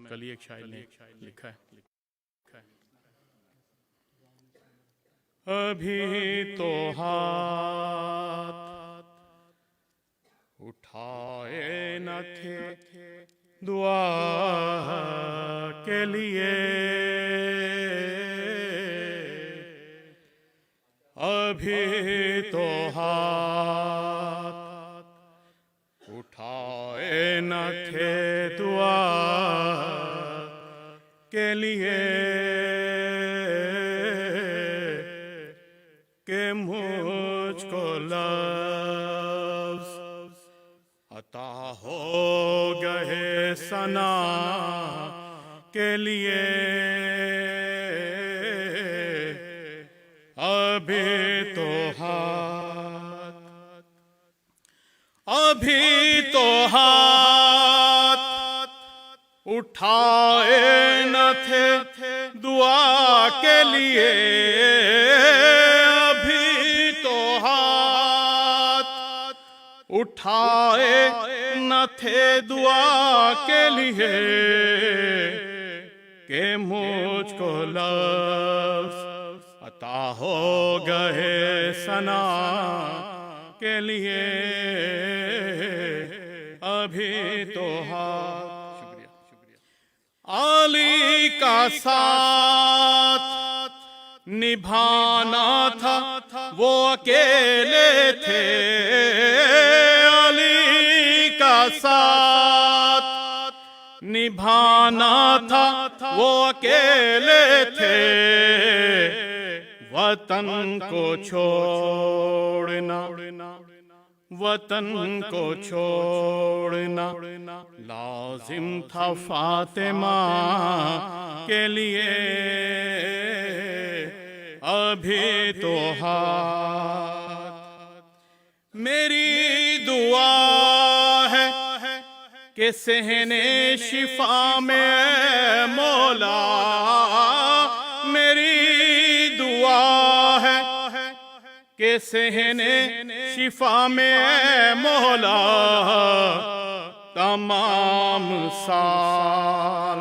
कल ही एक शायर ने लिखा है, अभी तो हाथ उठाए न थे दुआ के लिए, अभी तो हाथ उठाए न थे दुआ के लिए, कि मुझको लफ्ज़ अता हो गए सना के लिए, अभी तो हाथ, अभी तो हाथ उठाए न थे दुआ के लिए, अभी तो हाथ उठाए न थे दुआ के लिए, कि मुझको लफ्ज़ अता हो गए सना के लिए, अभी तो हाथ। अली का साथ निभाना था वो अकेले थे, अली का साथ निभाना था वो अकेले थे, वतन को छोड़ना, वतन को छोड़ना लाजिम था फातिमा के लिए, अभी तो हाथ। मेरी दुआ है कि सहने शिफा में मौला, मेरी दुआ है कि सहने शिफा में मौला, तमाम साल,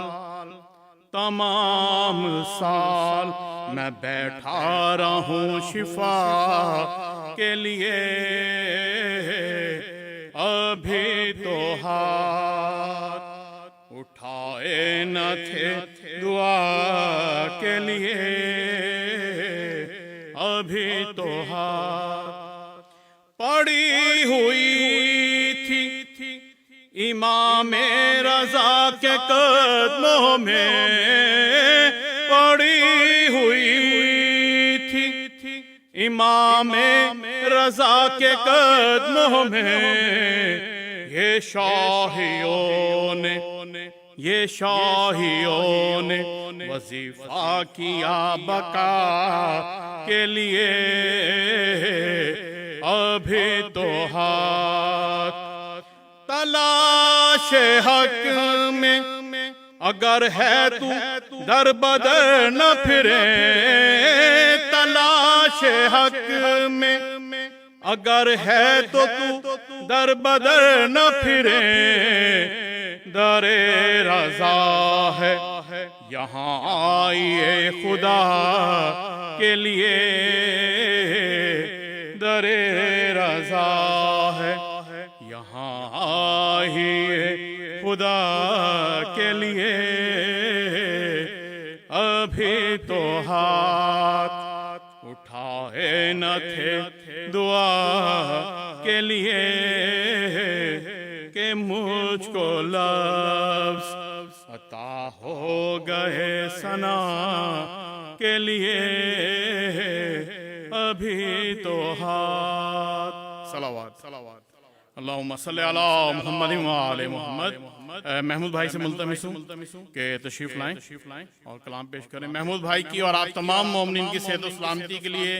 तमाम साल मैं बैठा रहूं शिफा के लिए, अभी तो हाथ उठाए न थे दुआ के लिए, अभी तो हाथ। पड़ी हुई थी इमामे रज़ा के कदमों में, पड़ी हुई थी इमामे रज़ा के कदमों में, ये शाहियों ने, ये शाहियों ने वजीफा किया बका के लिए, अभी तो हाथ। तलाश हक में अगर है तू दर बदर न फिरे, तलाश हक में अगर है तो तू दर बदर न फिरे, दरे रज़ा है यहाँ आइए खुदा के लिए, दरे रज़ा है यहाँ आइए खुदा के लिए, अभी तो हाथ उठाए न थे दुआ के लिए, कि मुझको लफ्ज़ अता हो गए सना के लिए, अभी तो हाथ। सलावत सलावत अल्लाहुम्मा सल्ली अला मुहम्मद व आले मुहम्मद। महमूद भाई से मुल्तमिस हूँ कि तशरीफ़ लाएं और कलाम पेश करें। महमूद भाई की और आप तमाम मोमिनीन की सेहत और सलामती के लिए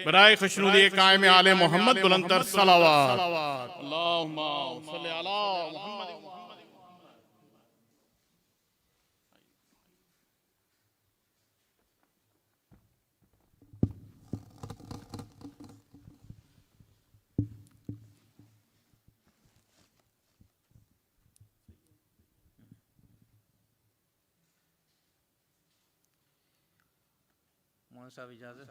बराए खुशनुदी कायम आले मोहम्मद बुलंदतर सलावत। अल्लाहुम्मा सल्ली अला मुहम्मद। मौलाना साहब इजाज़त।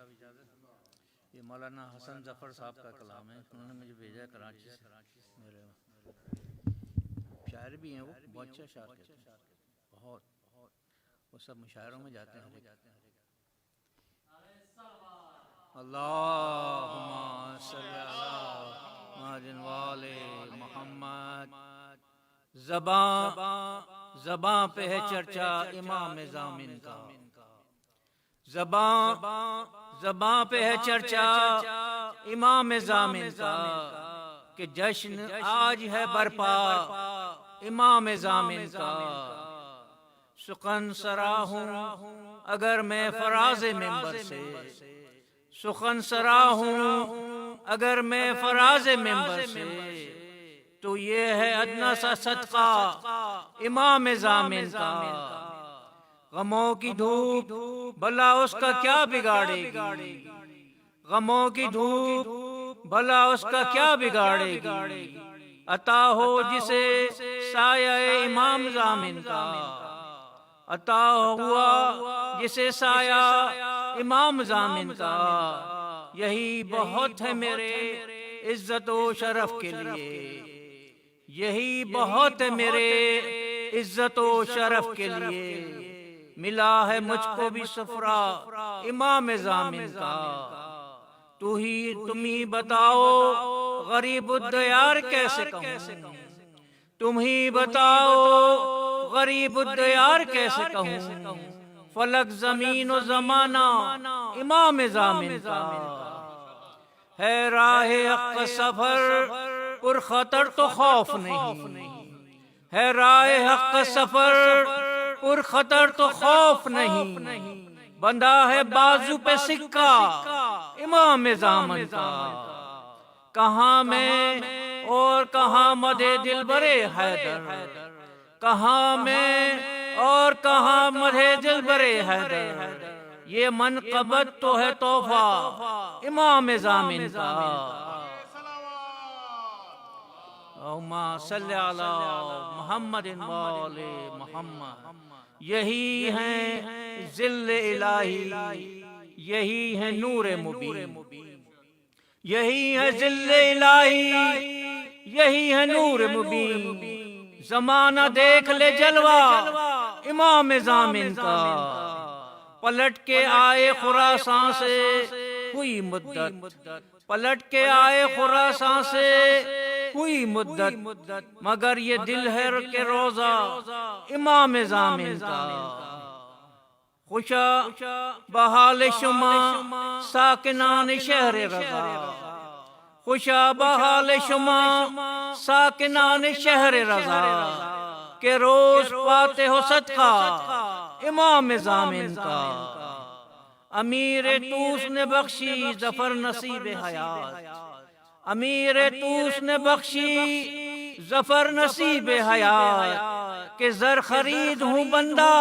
ये मौलाना हसन जफ़र साहब का कलाम है, उन्होंने मुझे भेजा है कराची से। मेरे शायर भी हैं, वो बहुत अच्छा शायर कहते हैं, बहुत वो सब मुशायरों में जाते हैं। अल्लाहुम्मा सल्ली अला मुहम्मदिन व आले मुहम्मद। ज़बां पे है चर्चा इमाम ज़ामिन का, ज़बां पे है चर्चा इमाम ज़ामिन का, कि जश्न आज है बरपा इमाम ज़ामिन का। सुखन सरा हूँ अगर मैं फराज़े मिंबर से, सुखन सरा हूँ अगर मैं फराज़े मिंबर से, तो ये है अदना सा सदका इमाम ज़ामिन का। गमों की धूप भला उसका क्या बिगाड़ेगी, गमों की धूप भला उसका क्या बिगाड़ेगी। अता हो जिसे साया इमाम ज़ामिन का, अता हुआ जिसे साया इमाम ज़ामिन का। यही बहुत है मेरे इज्जत व शरफ के लिए, यही बहुत है मेरे इज्जत व शरफ के लिए। मिला है मुझको भी सफरा इमाम ज़ामिन का। तुम ही बताओ गरीब उद्दयार कैसे कहूँ, तुम ही बताओ गरीब उद्दयार कैसे कहूँ। फलक ज़मीन व ज़माना इमाम ज़ामिन का। है राहे हक़ सफर पुरखतर तो खौफ नहीं, है राहे हक़ सफर पुरखतर तो खौफ नहीं। बंधा है बाजू पे सिक्का इमाम ज़ामिन का। कहाँ मैं और कहाँ मदे दिल बरे हैदर, कहाँ मैं और कहाँ मदे दिल बरे हैदर। ये मनक़बत तो है तोहफा इमाम ज़ामिन का। अल्लाहुम्मा सल्ली अला मुहम्मदिन व आले मुहम्मद। यही है ज़िल्ल इलाही, यही है नूर मुबीन, यही है ज़िल्ल इलाही, यही है नूर मुबीन। ज़माना देख ले जलवा इमाम ज़ामिन का। पलट के आए खुरासां से हुई मुद्दत, पलट के आए खुरासां से हुई मुद्दत, मगर ये दिल है के रोजा इमाम ज़ामिन का। खुशा बहाल शुमा साकिनान शहर रज़ा, खुशा बहाल शुमा साकिनान शहर रज़ा, के रोज पाते हो सदका इमाम ज़ामिन का। अमीर तूस ने बख्शी जफर नसीब हयात, अमीर तूस ने बख्शी जफर नसीब हयात, के जर खरीद हूँ बंदा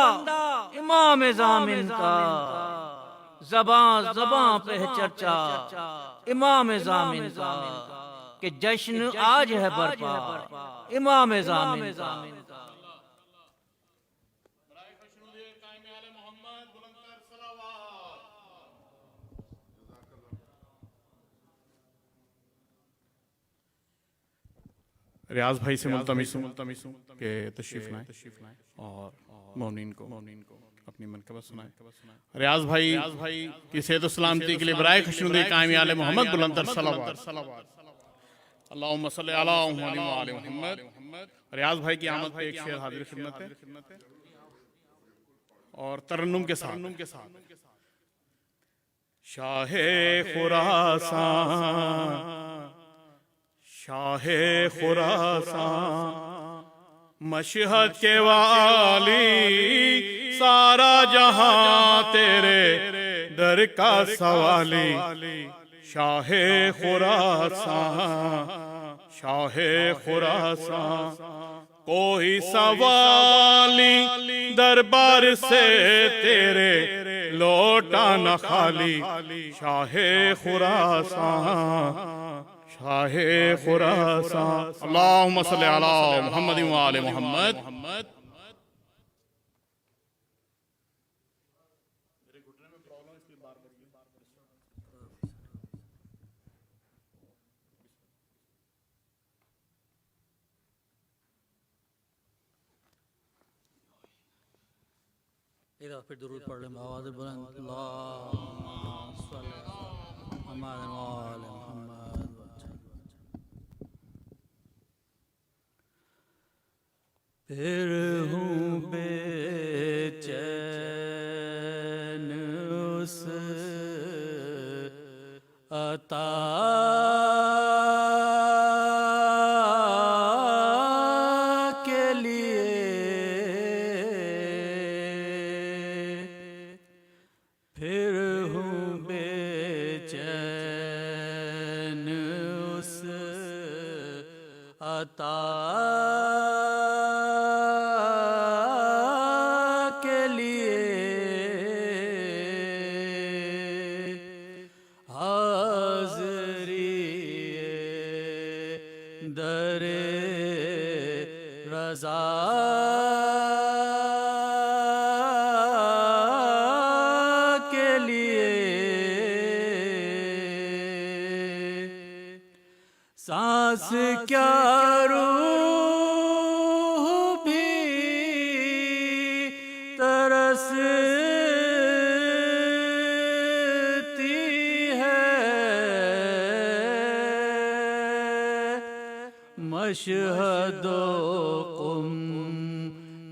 इमाम ज़ामिन का। ज़बां ज़बां पे है चर्चा इमाम ज़ामिन का, कि जश्न आज है बरपा इमाम ज़ामिन का। रियाज भाई से मुल्तमिस हूँ कि तशरीफ लाएं और मौनीन को अपनी मनक़बत सुनाएं। रियाज भाई की सेहत व सलामती के लिए बराए खुशनुदी कायम आले मोहम्मद बुलंदर सलावत। अल्लाहुम्मा सल्ली अला मुहम्मद व आले मुहम्मद। रियाज भाई की आमद पे एक शेर हाजिर खिदमत है और तरन्नुम के साथ। शाहे खुरासान, शाहे खुरासान, मशहद के वाली, सारा जहां तेरे दर का सवाली। शाहे खुरासान, शाहे खुरासान, कोई सवाली दरबार से तेरे लौटा न खाली। शाहे खुरासान, शाहे खुरासान। अल्लाहुम्मा सल्ली अला मुहम्मद व आले मुहम्मद। मेरे घुटने में प्रॉब्लम इसलिए एक बार फिर दुरूद पढ़ लें आवाज़ बुलंद। अल्लाहुम्मा सल्ली अला मुहम्मद व आले मुहम्मद। फिर हूँ बेचैन उस अता के लिए, फिर हूँ बेचैन उस अता के लिए। हाज़री दरे रज़ा के लिए, सांस क्या रूह भी तरसती है, मशहदो कुम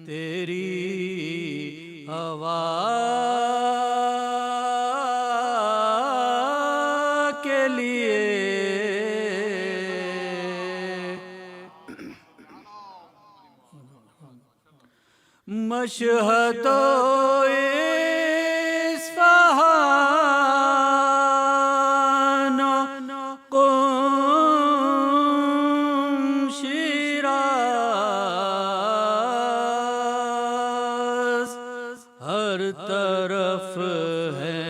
तेरी हवा के लिए। मशहदो इस्फ़हान क़ुम शिराज़, हर तरफ है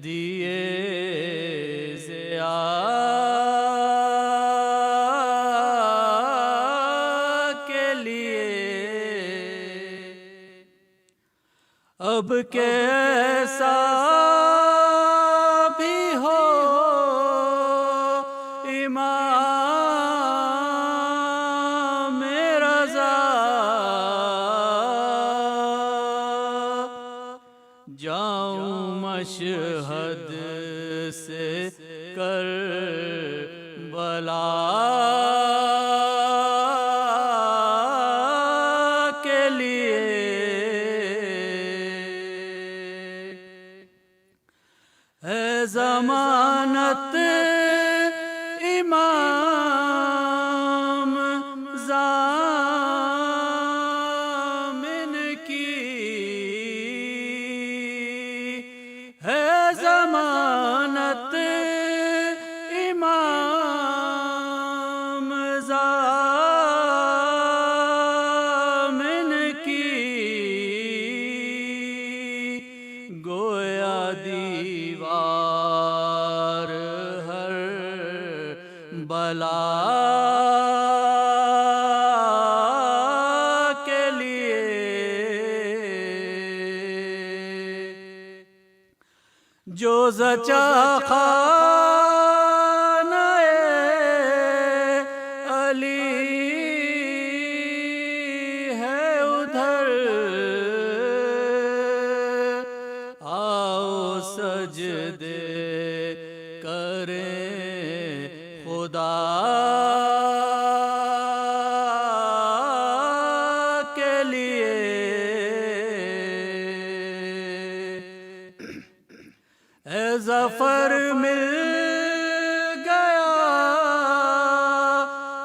दिए ज़िया के लिए। अब कैसा भी हो इमाम रज़ा, जाऊं मशहद से कर बला के लिए। है ज़मानत इमाम ज़ामिन की, है ज़मानत इमाम ज़ामिन की। गोया दीवार हर बला के लिए, जो ज़चा खानाए अली है उधर, आओ सजदे करें खुदा के लिए। ए ज़फ़र मिल गया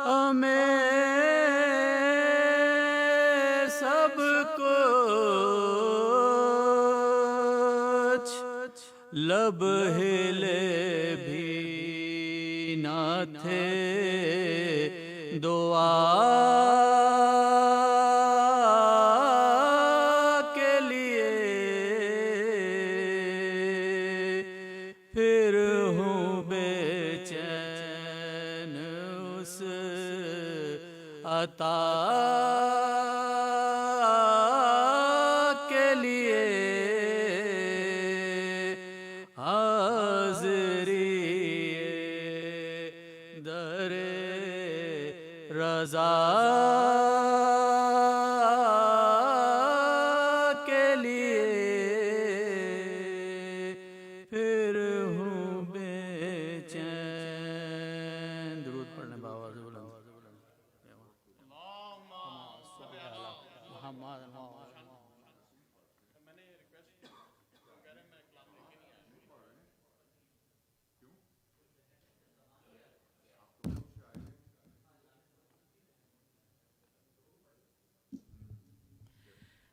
हमें सब कुछ, लब हिले भी न थे दुआ के लिए। फिर हूँ बेचैन उस अता के लिए।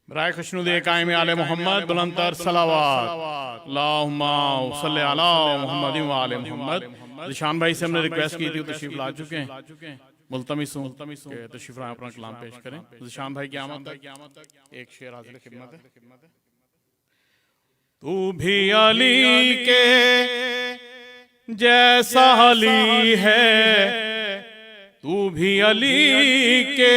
बराए खुशनुद कायम आले मोहम्मद बुलंदतर सलावत अल्लाहुम्मा सल्लि अला मुहम्मद व आले मोहम्मद। निशान भाई से हमने रिक्वेस्ट की थी, तशरीफ ला चुके हैं। मुल्तमिस हूं कि तशरीफ लाएं, अपना कलाम पेश करें। निशान भाई की आमद तक एक शेर हाजिर खिदमत है। तू भी अली के जैसा अली है, तू भी अली के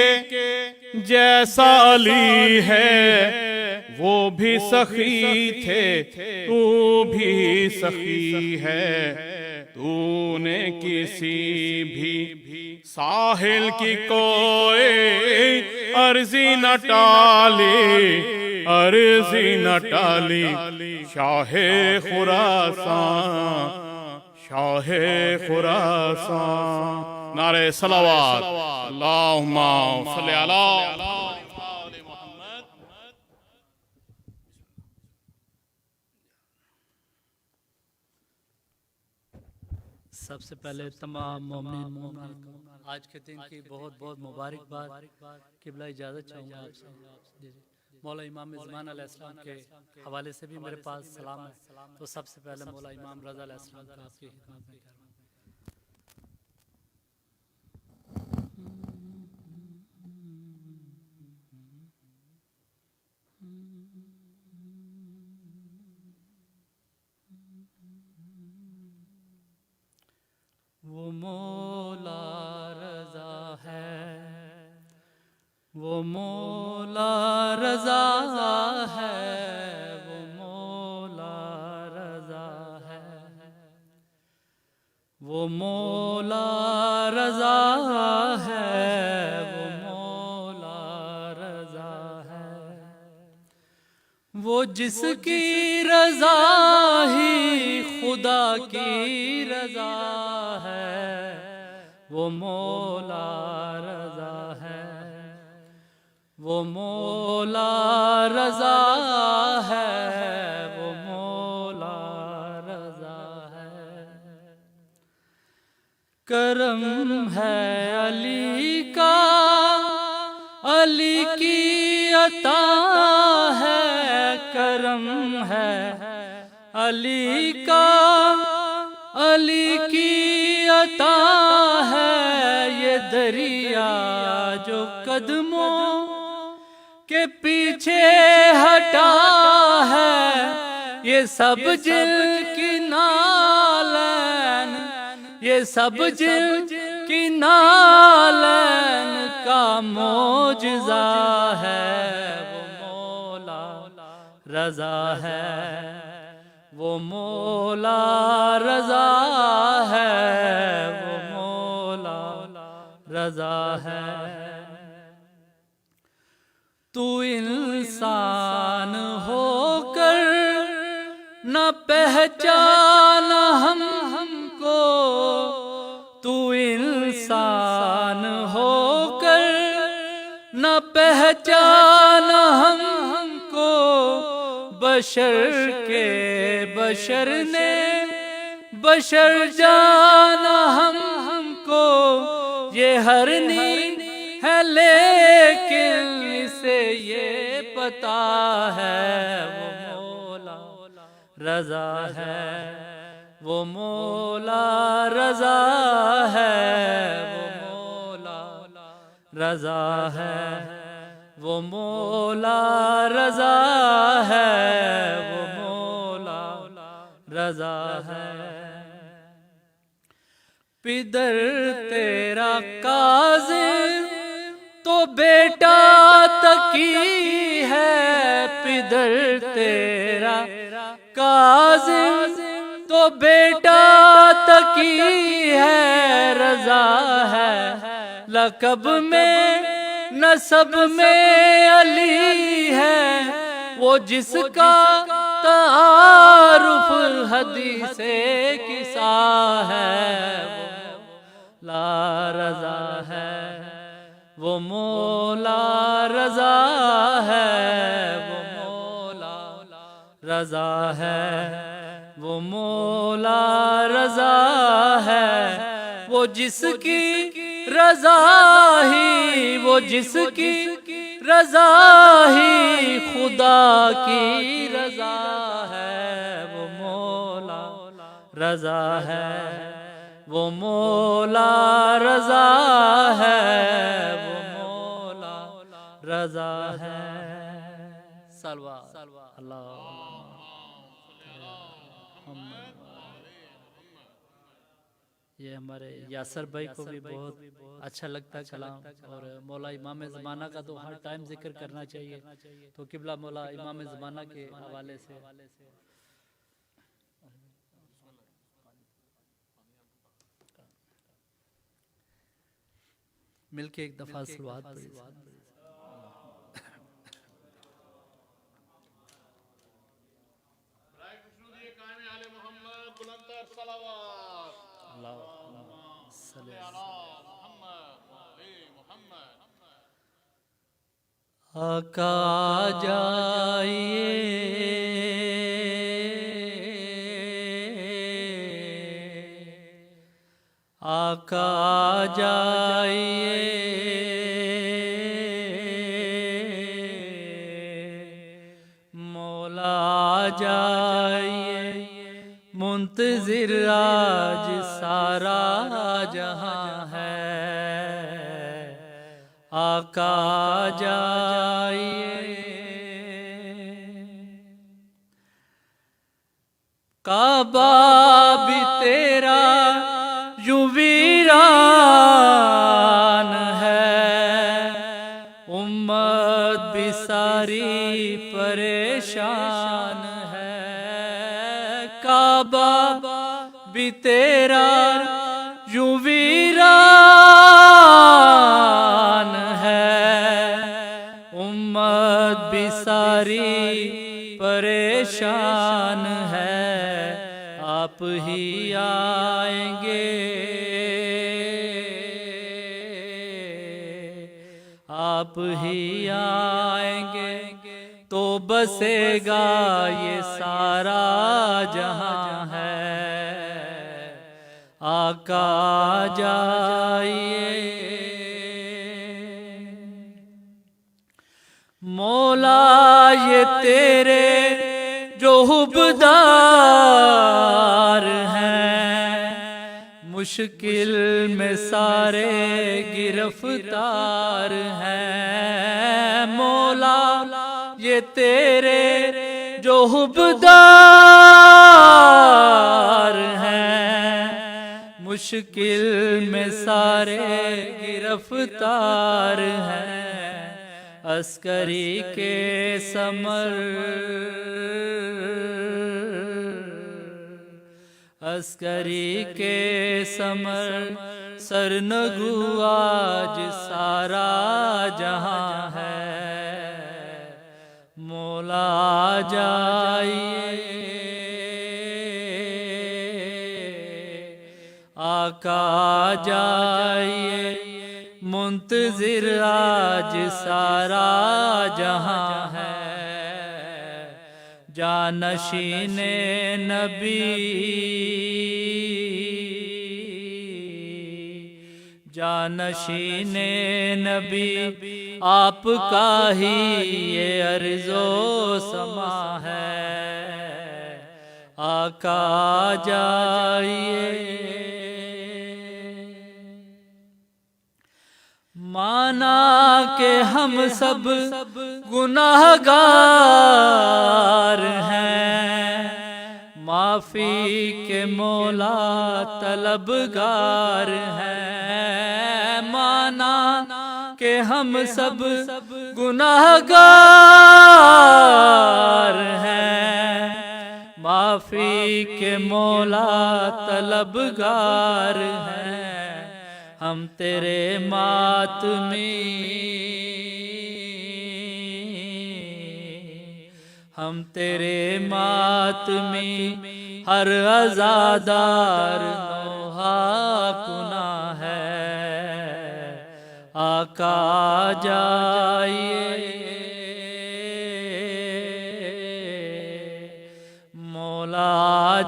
जैसा अली है, वो भी सखी थे तू भी सखी है। तूने किसी भी साहिल की कोई अर्जी न टाली, अर्जी न टाली। शाहे खुरासान, शाहे खुरासान। नारे सलावत अल्लाहुम्मा सल्लि अला मुहम्मद। सबसे पहले तमाम मोमिन आज के दिन की बहुत बहुत मुबारकबाद। किबला इजाज़त चाहूँगा आपसे। मौला इमाम ज़मान अलैहिस्सलाम के हवाले से भी मेरे पास सलाम है। तो सबसे पहले मौला इमाम रज़ा अलैहिस्सलाम का आपकी खिदमत में वो मौला रज़ा है, वो मौला रज़ा है, वो मौला रज़ा है, वो मौला रज़ा है, वो मौला रज़ा है। वो जिसकी रज़ा ही खुदा की रज़ा है, वो मौला रज़ा है, वो मौला रज़ा है, वो मौला रज़ा है। करम है अली का, अली की अता है, करम है अली का, अली की अता है। ये दरिया जो कदमों के पीछे हटा है, ये सब जिनकी नालन, ये सब जिनकी नालन का मौजज़ा है। वो मौला रज़ा है, वो मौला रज़ा है, वो मौला रज़ा है। तू इंसान होकर न पहचान हमको, तू इंसान होकर न पहचान हमको। बशर के बशर ने बशर जाना हमको। ये हरनी है लेकिन इसे ये पता है, वो मौला रज़ा है, वो मौला रज़ा है, वो मौला रज़ा है, वो मौला रज़ा है, वो मौला रज़ा है। पिदर तेरा काज़िम तो बेटा तकी है, पिदर तेरा काज़िम तो बेटा तकी है। रज़ा है लक़ब में नसब में अली है, वो जिसका तारुफ हदीसे किसा है। ला रज़ा है, वो मौला रज़ा है, वो मौला रज़ा है, वो मौला रज़ा है। वो जिसकी रज़ा ही, वो जिसकी रजा ही खुदा की रजा है, वो मौला रजा है, वो मौला रजा है, वो मौला रजा है। सलवा अल्लाह। ये हमारे यासर भाई को भी बहुत अच्छा लगता है कलाम, और मौला इमाम ज़माना का तो हर टाइम जिक्र करना चाहिए। तो किबला मौला इमाम ज़माना के हवाले से मिलके एक दफ़ा सलवात पढ़ी। आका जाइए, आका जाइए, मौला जाइए, मुंतज़िर आज सारा जहां है। आका जाइए, काबा भी तेरा यूं वीरान है, उम्मत भी सारी परेशान है। काबा भी तेरा यूं वीरान है, उम्मत भी सारी परेशान है। आप ही आएंगे, आप ही आएंगे तो बसेगा ये सारा जहां है। आका जाइए, मौला ये तेरे जो हुबदार हैं, मुश्किल में सारे गिरफ्तार हैं। मौला ये तेरे जो हुबदार हैं, मुश्किल में सारे गिरफ्तार हैं। अस्करी के समर, अस्करी के समर सरनगू आज सारा जहां है। मौला जाइए, आका जाइए, मुंतज़िर आज सारा जहां है। जानशीने नबी, जानशीने नबी आपका ही ये अर्ज़ो समा है। आका जाइए, माना के हम सब गुनाहगार हैं, माफी के मौला तलबगार हैं। माना के हम सब गुनाहगार हैं, माफी के मौला तलबगार हैं। हम तेरे मातमी, हम तेरे मातमी हर अज़ादार नोहा कुना है। आका जाइए, मौला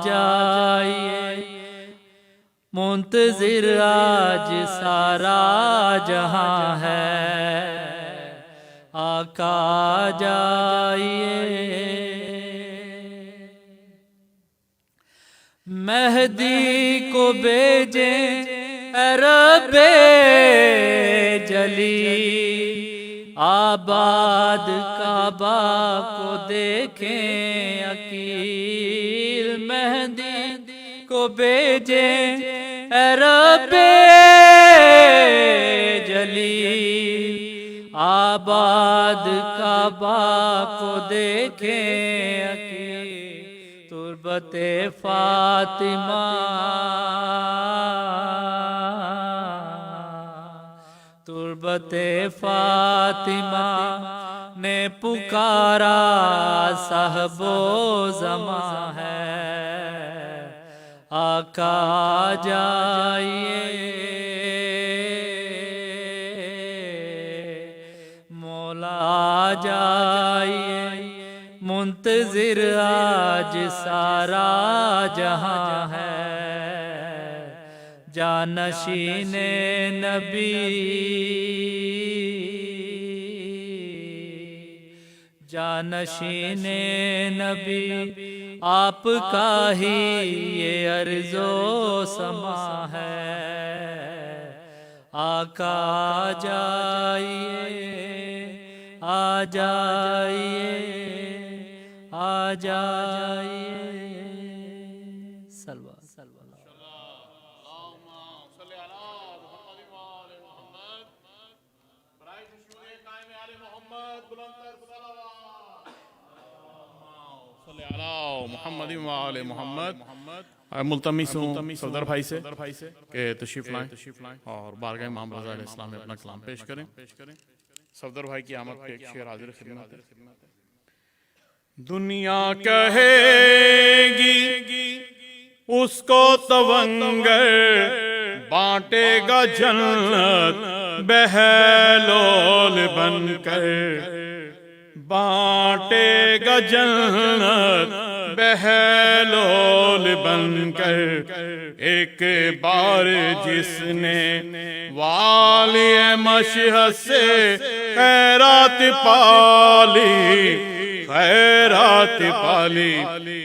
जाइए, मुंतज़िर आज सारा जहां है। आका जाइए, मेहदी को भेजे रब्बे जली, आबाद काबा को देखें अकील। मेहदी को भेजे रब्बे जली, आबाद काबा को देखें अकील। तुर्बते फातिमा, तुर्बते फातिमा ने पुकारा, साहबो ज़मा है, आका जाइए, मौला जाइए। मुंतज़िर आज सारा जहां है, जानशीने नबी, जानशीने नबी आपका ही ये अर्ज़ो समा है, आका जाइए, आ जाइए, आ जाइए। सलवा सलवा मुल्तमिस हूँ सफदर भाई से कि तशरीफ लाएं और बारगाह इमाम रज़ा अलैहिस्सलाम में अपना कलाम पेश करें। सफदर भाई की आमद पे एक शेर हाजिर खिदमत है। दुनिया कहेगी उसको तवंगर, बांटेगा जन्नत बहलोल बनकर, बांटेगा जन्नत बहलोल बनकर। एक बार जिसने वाली मशहद से खैरात पाली, खैरात पाली,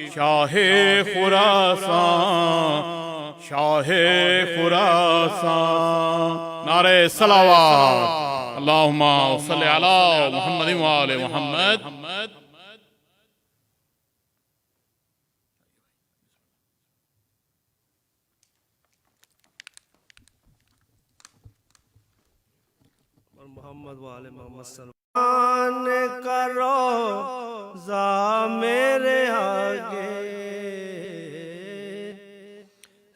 शाहे खुरासान, शाहे खुरासान। नारे सलावत, अल्लाहुम्मा सल्लि अला मुहम्मद व आले मुहम्मद। मोहम्मद वाले मोहम्मद सल्लल्लाहु करो जा मेरे आगे,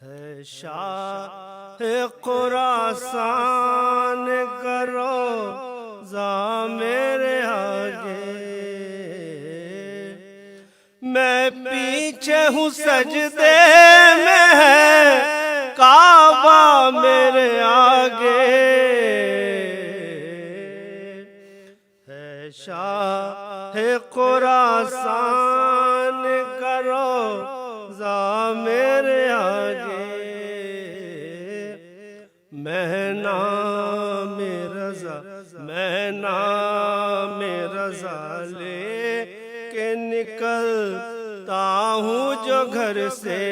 है शाह खुरासान करो जा मेरे आगे। मैं पीछे हूँ सजदे में है काबा मेरे आगे, शाह खुरासान करो जा मेरे आगे। मैं नाम रज़ा, मैं नाम रज़ा ले के निकलता हूँ जो घर से,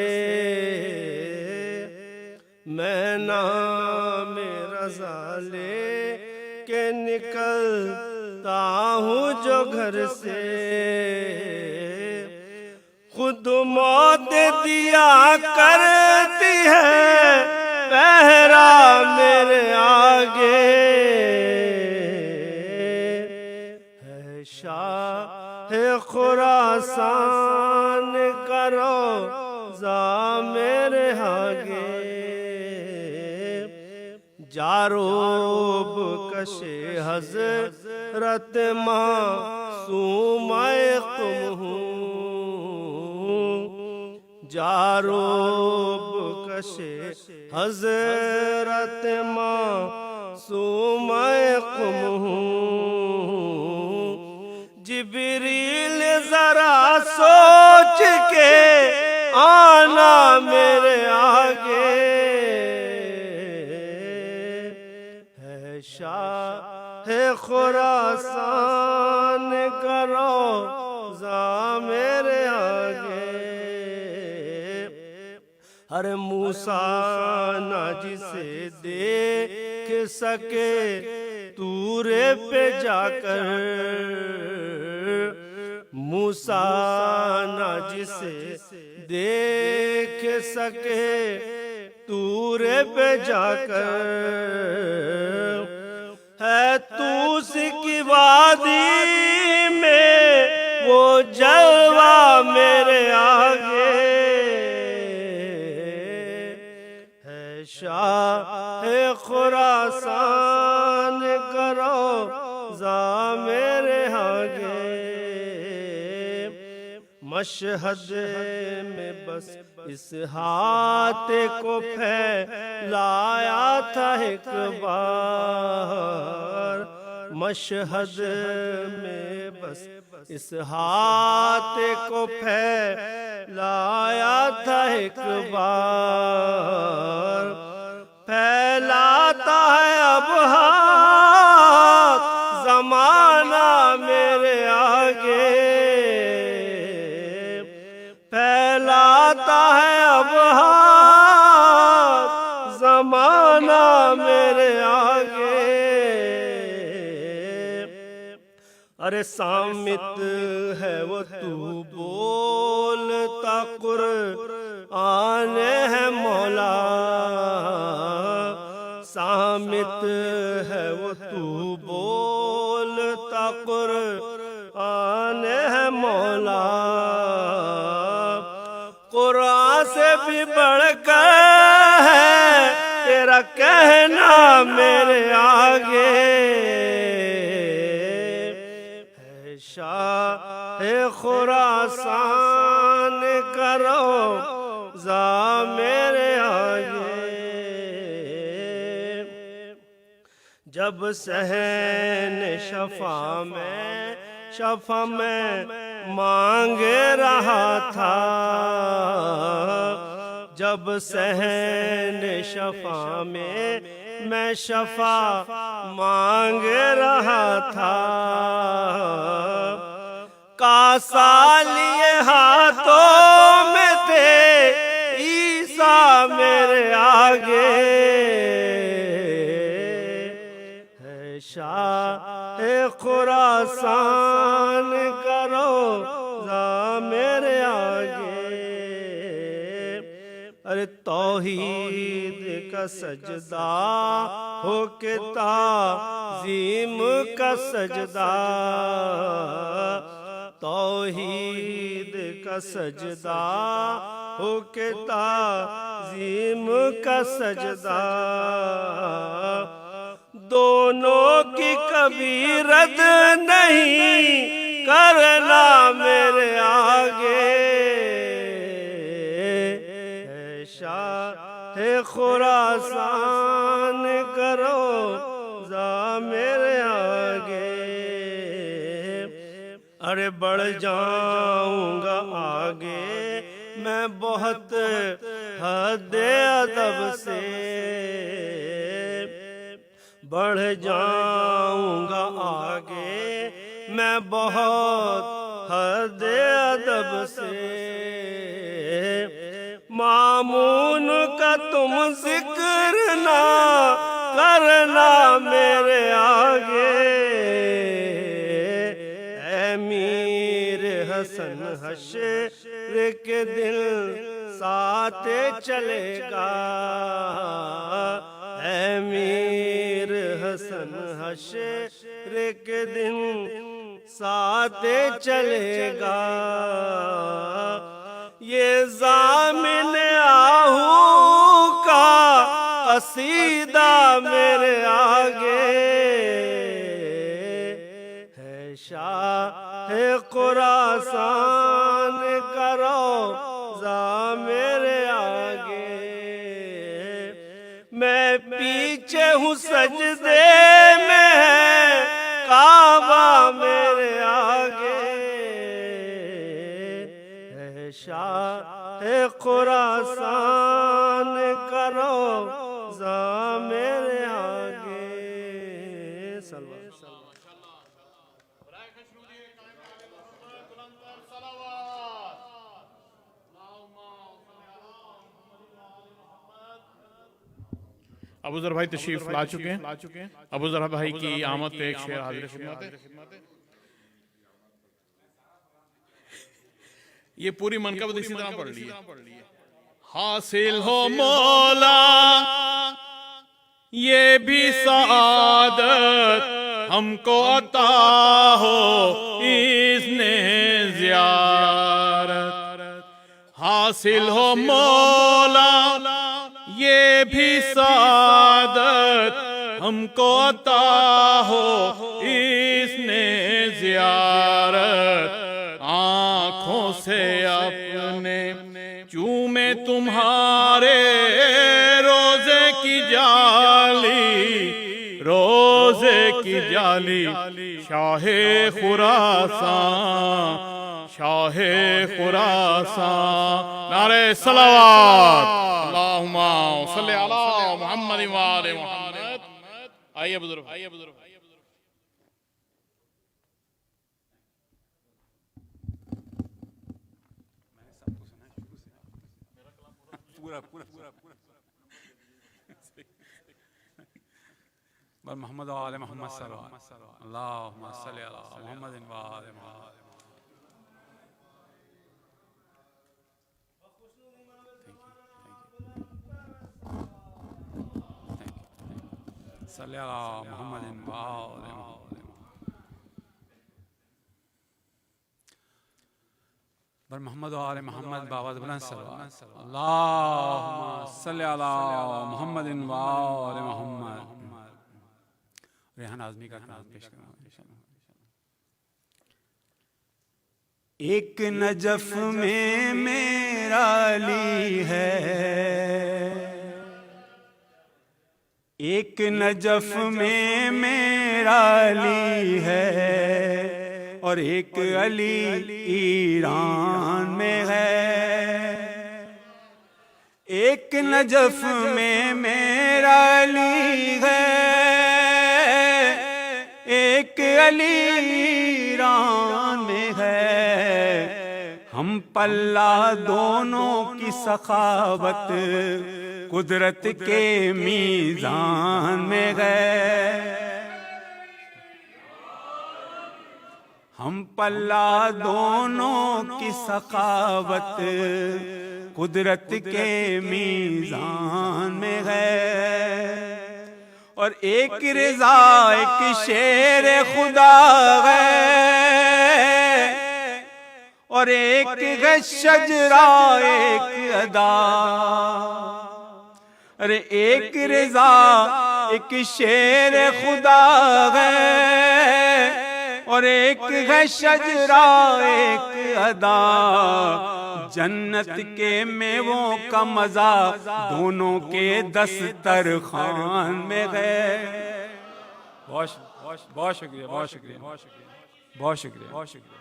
मैं नाम रज़ा ले के निकलता हूँ जो घर से। खुद मौत दिया करती है पहरा मेरे आगे, है शाह खुरासान करो जा मेरे आगे। जारोब कशे हज़रत मासूमाए तुम हूँ, जारोब कशे हज़रत मासूमाए तुम हूँ। जिब्रील जरा सोच के आना मेरे आगे, शाह खुरासान करो जा मेरे आगे। हर मूसा ना जिसे देख सके तूरे पे जाकर, मूसा ना जिसे देख सके तूरे पे जाकर, है तूसी की वादी में वो जलवा मेरे आगे। है शाह खुरासान करो जा मेरे आगे। मशहद में बस इस हाथ को फैलाया था एक बार, मशहद में बस इस हाथ को फैलाया था एक बार। फैलाता है अब हाथ जमाना मेरे आगे, फैलाता है अब हाथ जमाना मेरे आगे। अरे सामित है वो तू बोलता कुरआन है मौला, सामित है वो तू बोलता कुरआन है मौला। कुरान से भी बढ़कर है तेरा कहना मेरे आगे। है शाह खुरासान करो जा मेरे आगे। जब सहन शफा में मांग रहा था, जब सहन शफा में मैं शफा मांग रहा था, कासा लिए हाथों में थे ईसा मेरे आगे। है शाह खुरासान करो जा मेरे आगे। अरे तौहीद का सजदा हो के ताज़ीम का सजदा, तौहीद का सजदा हो के ताज़ीम का सजदा। दोनों की कभी रद नहीं करना मेरे आगे। है शाह खुरासान करो जा मेरे आगे। अरे बढ़ जाऊंगा आगे मैं बहुत हद अदब से, बढ़ जाऊंगा आगे मैं बहुत हद अदब से। मामून का तुम जिक्र ना करना मेरे आगे। अमीर हसन हश्र के दिन साथ चलेगा, अमीर हसन हश्र के दिन साथ चलेगा। ये ज़ामिन आहू का कसीदा मेरे आगे। है शाह खुरासान करो जा मेरे आगे। मैं पीछे हूँ सजदे में है काबा मेरे आगे। है शाह खुरासान करो जा मेरे आगे। सल्लल्लाहु अलैहि वसल्लम। अबू ज़र भाई तशरीफ ला चुके हैं। अबू ज़र भाई की आमद पे एक शेर हाजिर खिदमत है। ये पूरी मनकबत इसी तरह पढ़ ली है। हासिल हो मौला ये भी सआदत हमको अता हो इसने ज़ियारत। हासिल हो मौला ये भी सआदत हमको अता हो इसने ज़ियारत। आँखों से अपने चूमे तुम्हारे रोजे की जाली, रोजे की जाली। शाहे खुरासान, शाहे खुरासान। नारे सलावत, अल्लाहुम्मा सल्ली अला मुहम्मद व आले मुहम्मद। आइए बुजुर्ग, आइए बुजुर्ग। मोहम्मद आले मोहम्मद अल्लाहुम्मा सल्ली अला मुहम्मद व आले मुहम्मद। सल्ली अला मुहम्मद व आले मुहम्मद। बर मोहम्मद आले मोहम्मद बाबा बुलंद सल्लल्लाहु अल्लाहुम्मा सल्ली अला मुहम्मद व आले मुहम्मद। रेहान आज़मी का नाम पेश करना। एक नजफ में मेरा अली है, एक नजफ में मेरा अली है, और एक अली ईरान में है। एक नजफ में मेरा अली है, एक अली ईरान में है। हम पल्ला दोनों की सखावत कुदरत के मीज़ान में गए। हम पल्ला दोनों की सखावत कुदरत के मीज़ान में गए। और एक रिज़ा एक शेर खुदा है, और एक है शजरा एक अदा। अरे एक रिज़ा एक शेर खुदा है, और एक है शजरा एक अदा। जन्नत के मेवों का मजा दोनों के दस्तरखान में है। बहुत शुक्रिया, बहुत शुक्रिया, बहुत शुक्रिया, बहुत शुक्रिया, बहुत शुक्रिया।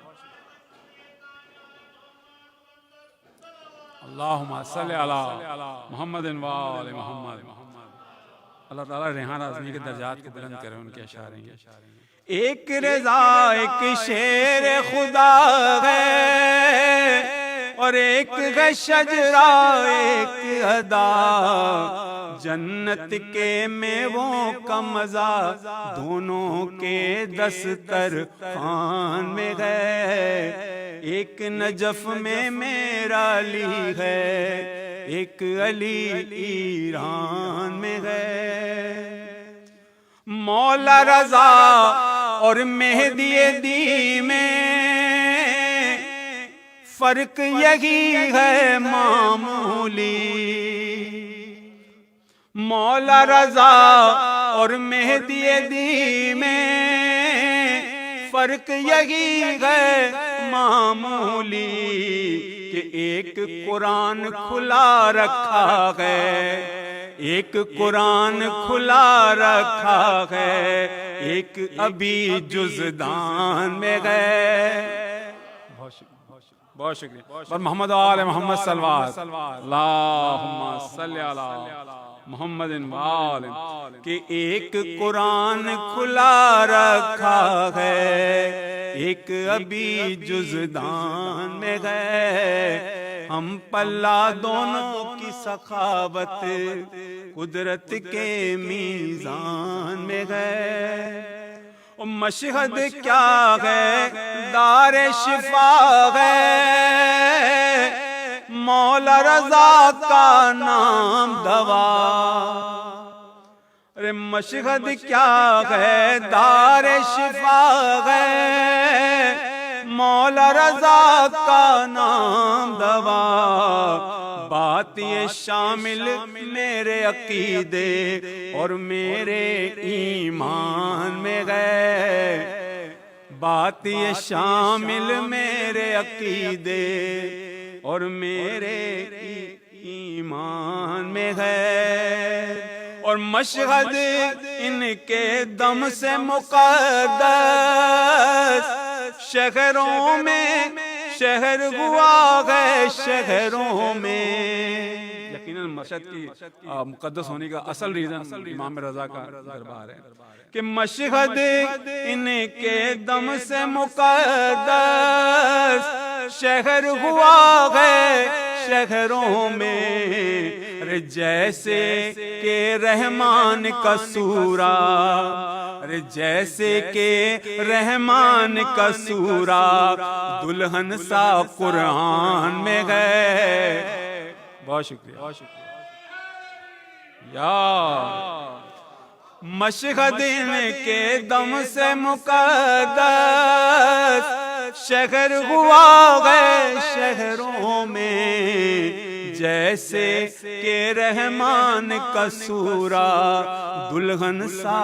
अल्लाहुम्मा सल्ली अला मुहम्मद व आले मुहम्मद। अल्लाह ताला रेहान आज़मी के दर्जात को बुलंद करे, उनके अशारे हैं। एक रज़ा एक शेर खुदा है, और एक है शजरा एक अदा। जन्नत के मेवों का मजा दोनों के दस्तरखान में है। एक नजफ में मेरा अली है, एक अली ईरान में है। मौला रजा और मेहदी दी में फर्क यही है मामूली। मौला रजा और मेहदी दी में फर्क यही है मामूली, कि एक कुरान खुला रखा है, एक कुरान खुला रखा है, एक अभी जुज़दान में है। बहुत शुक्रिया। और मोहम्मद आले मोहम्मद सल्लल्लाहु सल्ली अला मोहम्मद व आले, कि एक कुरान खुला रखा है, एक अभी जुज़दान में है। हम पल्ला दोनों की सखावत कुदरत के मीज़ान में गए। ओ मशहद क्या है दारे शिफा है, मौला रजा का नाम दवा। अरे मशहद क्या है दारे शिफा है, मौला रजा का नाम दवा। बात ये शामिल मेरे अकीदे और मेरे ईमान में गए। बात ये शामिल मेरे अकीदे और मेरे ईमान में है। और मशहद इनके दम से मुक़द्दस शहरों में शहर हुआ है, शहरों में। यकीनन मशहद की मुक़द्दस होने का असल रीज़न इमाम रज़ा का दरबार है कि मशहद इनके दम से मुक़द्दस शहर हुआ है, शहरों में। अरे जैसे के रहमान का सूरा, अरे जैसे के रहमान का सूरा दुल्हन सा कुरान में गए। बहुत शुक्रिया, बहुत शुक्रिया या मशहद इनके दम से मुक़द्दस शहर हुआ है, शहरों में। जैसे के रहमान का सूरा दुल्हन सा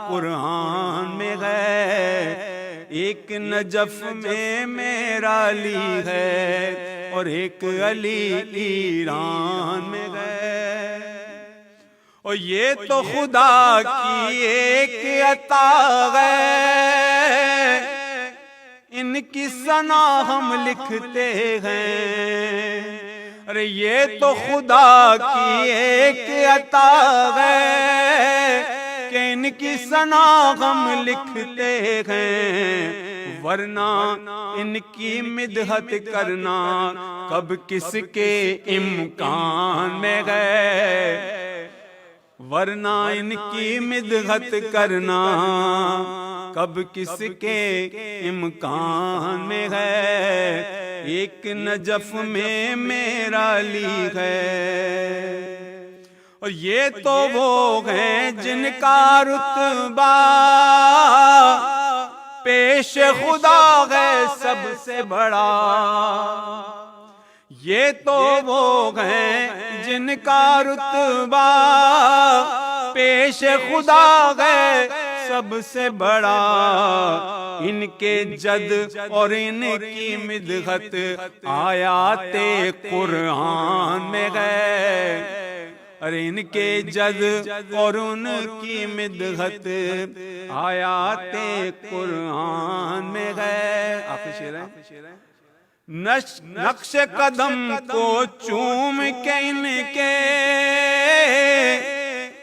कुरान में गए। एक नजफ में मेरा अली है और एक अली ईरान में गए। और ये तो खुदा की एक अता है, इनकी सना हम लिखते हैं। अरे ये तो खुदा की एक अता है कि इनकी सना हम लिखते हैं। वरना इनकी मिदहत करना कब किसके इम्कान में गए। वरना इनकी मिदहत करना कब किसके इम्कान में है। एक नजफ में मेरा अली है और ये तो वो हैं जिनका रुतबा पेश खुदा है सबसे बड़ा। ये तो वो हैं जिनका रुतबा पेश खुदा है सबसे बड़ा। इनके जद और इनकी मिदहत आयाते कुरान में गए। अरे इनके जद और उनकी मिदहत आयाते कुरान में गए। आखिरी शेर है। नक्श कदम को चूम के इनके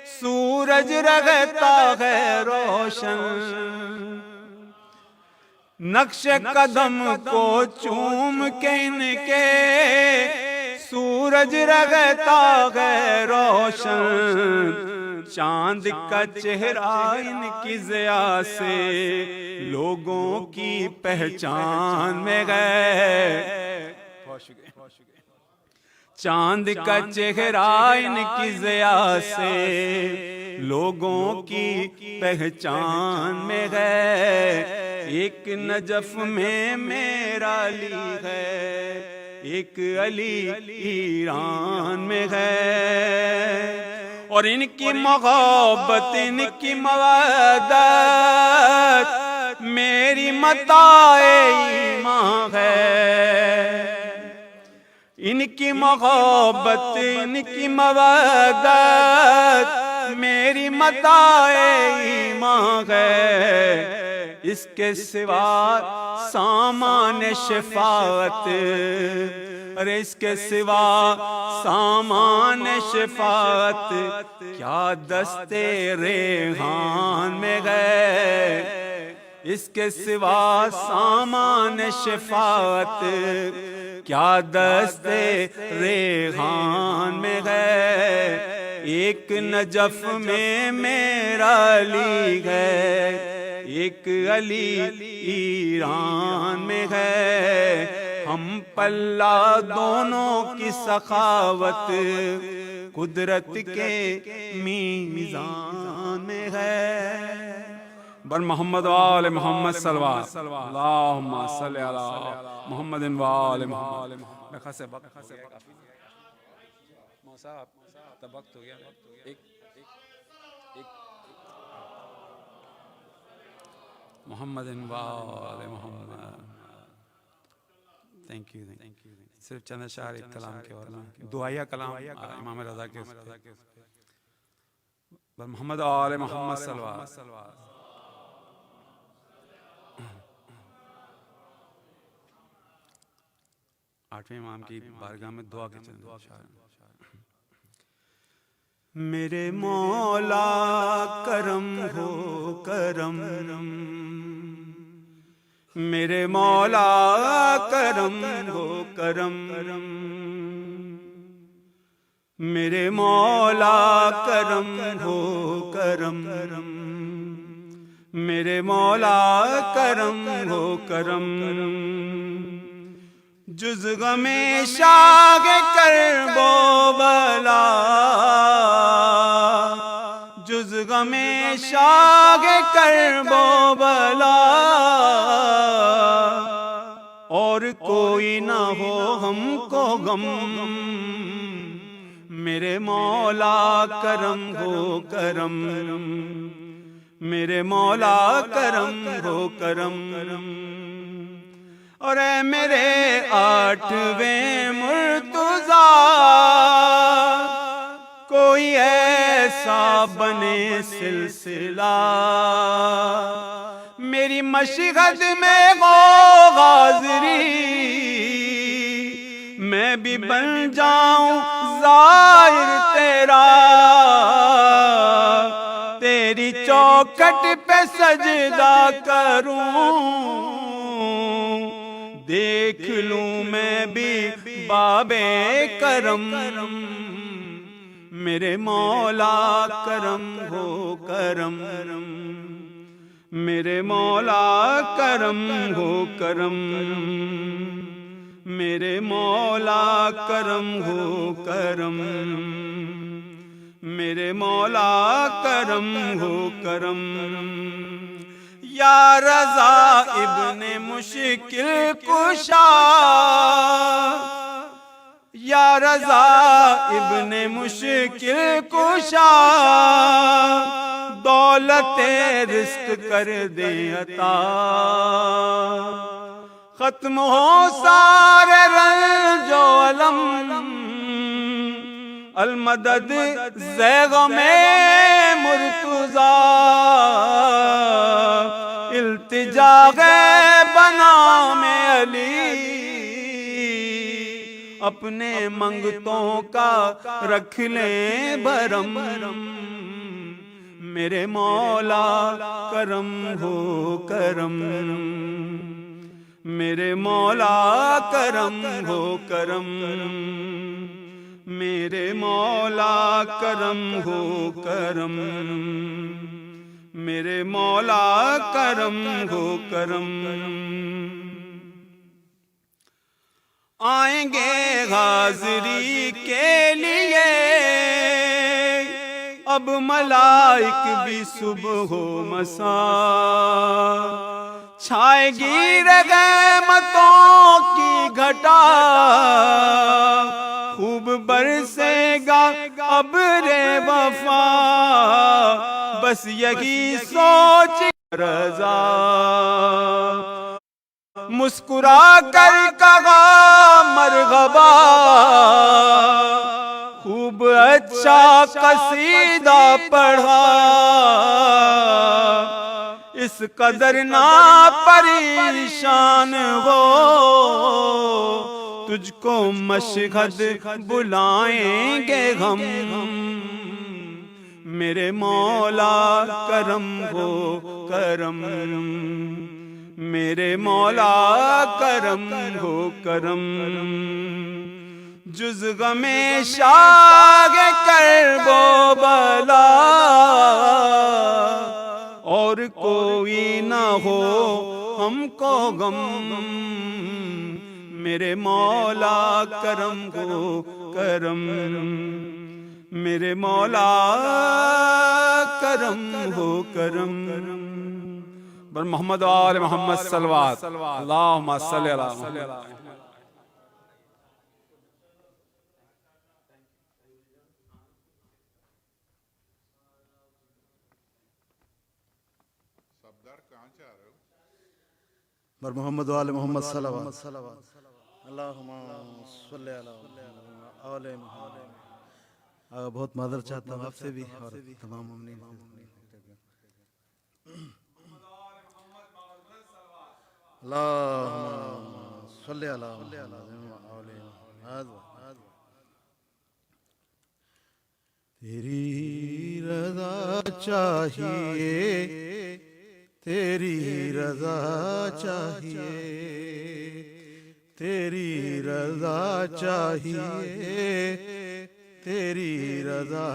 सूरज रगता है रोशन। नक्श कदम को चूम के इनके सूरज रगता है रोशन। चांद का चेहरा इनकी ज़िया से लोगों की पहचान में गए। चांद का चेहरा इनकी ज़िया से लोगों की पहचान में गए। एक नजफ में मेरा अली है, एक अली ईरान में है। और इनकी मोहब्बत इनकी मवद्दत मेरी मताए ईमान है। इनकी मोहब्बत इनकी मवद्दत मेरी मताए ईमान है। इसके सिवा सामान शिफाअत, अरे इसके सिवा सामान शिफाअत क्या दस्ते रेहान में गए। इसके सिवा सामान शिफाअत क्या दस्ते रेहान में है, एक नजफ में मेरा अली है, एक अली ईरान में है। हम पल्ला दोनों की सखावत कुदरत के मीज़ान में है। बर मोहम्मद वाले मोहम्मद सल्लल्लाहु अल्लाहुम्मा सल्ली अला मोहम्मदिन वाले मोहम्मद। बखसे मौसा तबक्त हो गया। एक मोहम्मदिन वाले मोहम्मद। Thank you. सिर्फ चंद अशार एक कलाम के और दुआया कलाम इमाम रज़ा के बर मोहम्मद वाले मोहम्मद सल्लल्लाहु अलैहि वसल्लम। आठवें इमाम की बारगाह में दुआ के चंद अशार। मेरे मौला करम हो करम, मेरे मौला करम हो करम, मेरे मौला करम हो करम, मेरे मौला करम हो करम। जुज़ गमे शाग कर बो बला, जुज़ गमे शाग कर बो बला, और कोई ना हो हमको गम। मेरे मौला करम हो करम, मेरे मौला करम हो करम। और ऐ मेरे आठवें मुर्तज़ा, कोई ऐसा बने सिलसिला, मेरी मशहद में गो गाज़री, मैं भी बन जाऊं ज़ाहिर तेरा, तेरी चौखट पे सजदा करूं, देख लूं मैं भी बाबे करम। मेरे मौला करम हो करम, मेरे मौला करम हो करम, मेरे मौला करम हो करम, मेरे मौला करम हो करम। या रज़ा इब्ने मुश्किल कुशा, या रज़ा इब्ने मुश्किल कुशा, दौलत रिस्क कर दे अता, खत्म हो सारे रंजो अलम, अलमदद ज़ैग़ में मुर्तज़ा, इल्तिजा गे बना में अली, अपने मंगतों का रख ले भरम। मेरे मौला करम हो करम, मेरे मौला करम हो करम, मेरे मौला करम हो करम, मेरे मौला करम हो करम। आएंगे हाज़री के लिए अब मलाइक भी सुबह हो मसा, छाएगी रहमतों की घटा, खूब बरसेगा अब रे वफा, बस यही सोच रज़ा, मुस्कुरा कर कहा मरहबा, खूब अच्छा कसीदा पढ़ा, इस कदर ना परेशान हो, तुझको मशहद बुलाएंगे हम। मेरे मौला करम हो करम, मेरे मौला करम हो करम, जुज गमे शाग करबो बला और कोई ना हो हमको गम। मेरे मौला करम हो करम, मेरे मौला करम हो करम। बर मोहम्मद आले मोहम्मद सल्लल्लाहु अल्लाहुम्मा सल्ली अला मुहम्मद। बर मोहम्मद वाले मोहम्मद सल्लल्लाहु अल्लाहुम्मा सल्ली अला आले मुहम्मद। बहुत मादर चाहता हूँ आपसे भी और तमाम मुमिनीन। अल्लाहुम्मा सल्ली अला मुहम्मद। तेरी रज़ा चाहिए, तेरी रज़ा चाहिए, तेरी रज़ा चाहिए, तेरी रज़ा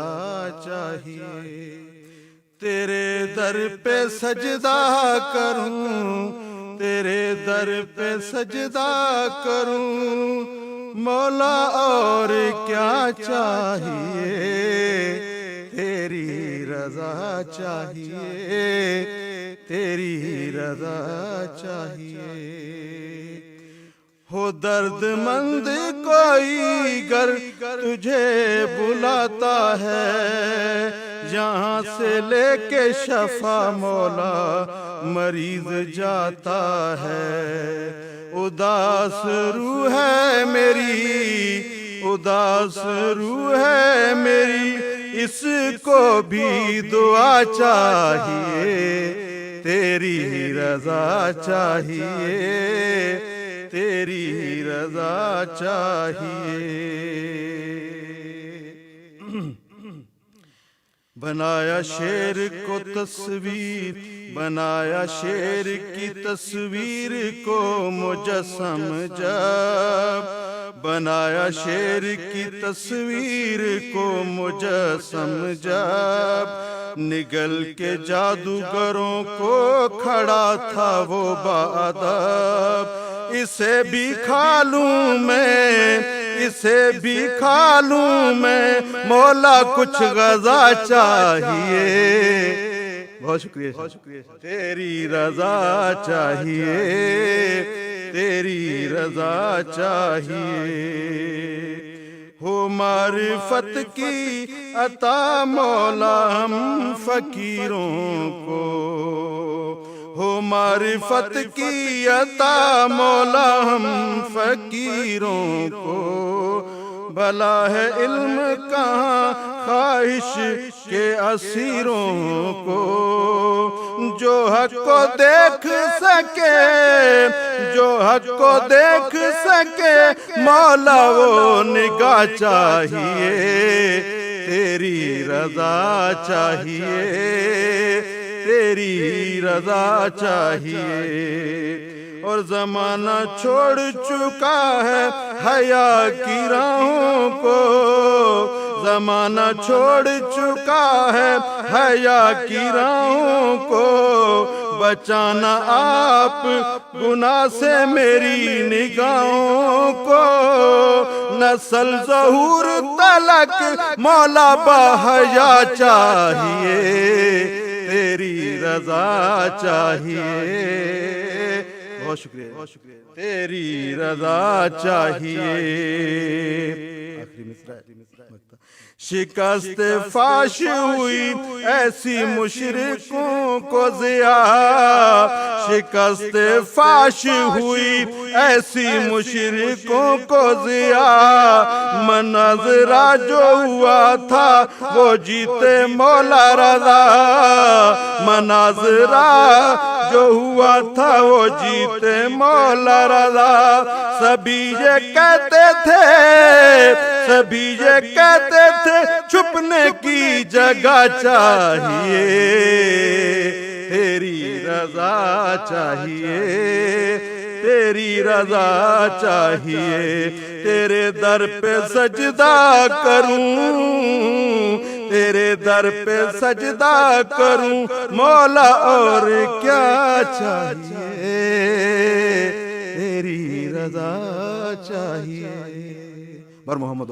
चाहिए। तेरे दर पे सजदा करूं, तेरे दर पे सजदा करूं मौला और क्या चाहिए। तेरी रज़ा चाहिए, तेरी रज़ा चाहिए। हो दर्दमंद कोई गर तुझे बुलाता है, यहाँ से लेके शफा मौला मरीज जाता है। उदास रूह है मेरी, उदास रूह है मेरी, इसको भी दुआ चाहिए। तेरी रज़ा चाहिए, तेरी रज़ा चाहिए। बनाया शेर को तस्वीर, बनाया शेर की तस्वीर को मुजस्सम जब, बनाया शेर की तस्वीर को मुजस्सम जब, निगल के जादूगरों को खड़ा था वो बाअदब। इसे भी खा लूं मैं, इसे भी खा लूं मैं मौला कुछ गज़ा चाहिए। बहुत शुक्रिया, बहुत शुक्रिया। तेरी रज़ा चाहिए, तेरी रज़ा चाहिए। हो मारिफत की अता मौला हम फकीरों को, हो मारिफत की अता मौला हम फकीरों को। भला है इल्म कहाँ ख्वाहिश के असीरों को, जो हक को देख सके, जो हक को देख सके मौला वो निगाह चाहिए। तेरी रज़ा चाहिए, तेरी रज़ा चाहिए। और ज़माना छोड़ चुका है हया की राहों को, ज़माना छोड़ चुका है हया की राहों को। बचाना आप गुनाह से मेरी निगाहों को, नस्ल ज़हूर तलक मौला बहया चाहिए। तेरी रज़ा चाहिए। बहुत शुक्रिया, बहुत शुक्रिया। तेरी रज़ा चाहिए। आखिरी मिसरा, शिकस्त फाश हुई ऐसी मुशरिकों को ज़िया, शिकस्त फाश हुई ऐसी मुशरिकों को ज़िया। मनाज़रा जो हुआ था वो जीते मौला रज़ा, मनाज़रा जो हुआ था वो जीते मौला रज़ा। सभी ये कहते थे, सभी ये कहते थे छुपने की जगह चाहिए। तेरी रजा चाहिए, तेरी रजा चाहिए। तेरे दर पे सजदा करूं, तेरे दर पे सजदा करूं मौला, और क्या चाहिए, तेरी रजा चाहिए। बर मोहम्मद